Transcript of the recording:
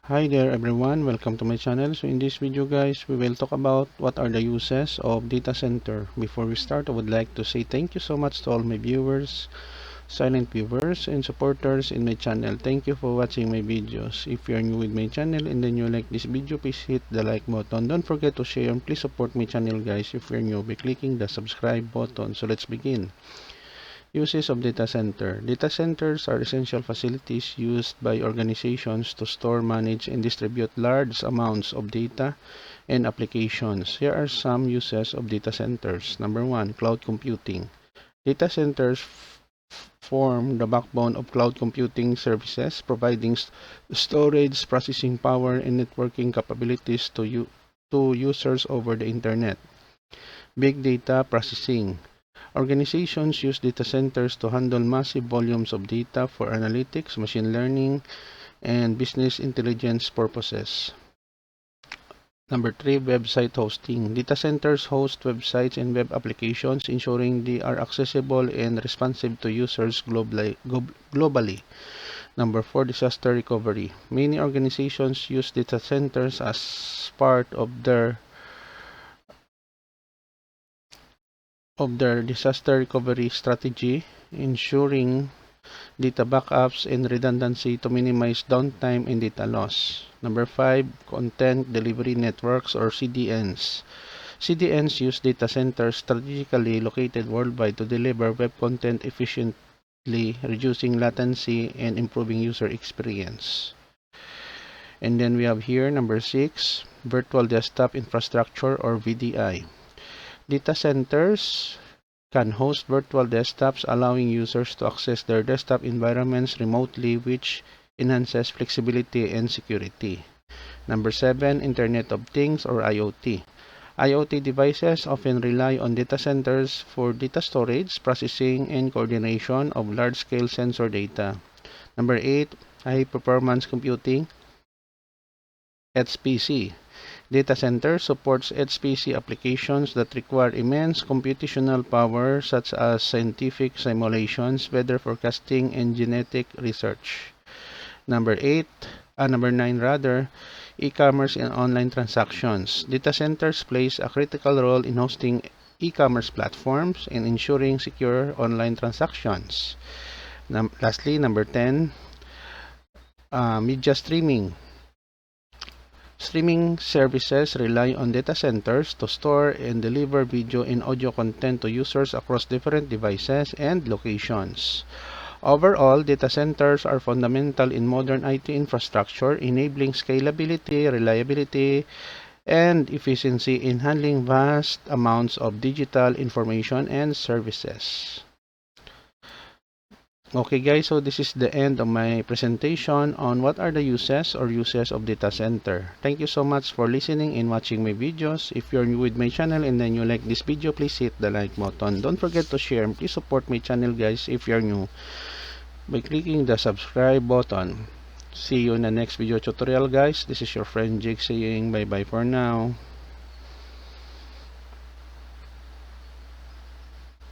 Hi there everyone, welcome to my channel. So in this video guys, we will talk about what are the uses of data center. Before we start, I would like to say thank you so much to all my viewers, silent viewers and supporters in my channel. Thank you for watching my videos. If you are new with my channel and then you like this video, please hit the like button. Don't forget to share and please support my channel guys if you're new by clicking the subscribe button. So let's begin. Uses of data center. Data centers are essential facilities used by organizations to store, manage, and distribute large amounts of data and applications. Here are some uses of data centers. Number one, cloud computing. Data centers form the backbone of cloud computing services, providing storage, processing power, and networking capabilities to users over the internet. Big data processing. Organizations use data centers to handle massive volumes of data for analytics, machine learning, and business intelligence purposes. Number three, website hosting. Data centers host websites and web applications, ensuring they are accessible and responsive to users globally. Number four, disaster recovery. Many organizations use data centers as part of their disaster recovery strategy, ensuring data backups and redundancy to minimize downtime and data loss. Number five, content delivery networks or CDNs. CDNs use data centers strategically located worldwide to deliver web content efficiently, reducing latency and improving user experience. And then we have here number six, virtual desktop infrastructure or VDI. Data centers can host virtual desktops, allowing users to access their desktop environments remotely, which enhances flexibility and security. Number seven, Internet of Things or IoT. IoT devices often rely on data centers for data storage, processing, and coordination of large-scale sensor data. Number eight, high-performance computing, HPC. Data center supports HPC applications that require immense computational power, such as scientific simulations, weather forecasting, and genetic research. Number nine rather, e-commerce and online transactions. Data centers plays a critical role in hosting e-commerce platforms and ensuring secure online transactions. Lastly, number 10, media streaming. Streaming services rely on data centers to store and deliver video and audio content to users across different devices and locations. Overall, data centers are fundamental in modern IT infrastructure, enabling scalability, reliability, and efficiency in handling vast amounts of digital information and services. Okay guys, so this is the end of my presentation on what are the uses of data center. Thank you so much for listening and watching my videos. If you're new with my channel and then you like this video, please hit the like button. Don't forget to share and please support my channel guys if you're new by clicking the subscribe button. See you in the next video tutorial guys. This is your friend Jake saying bye bye for now.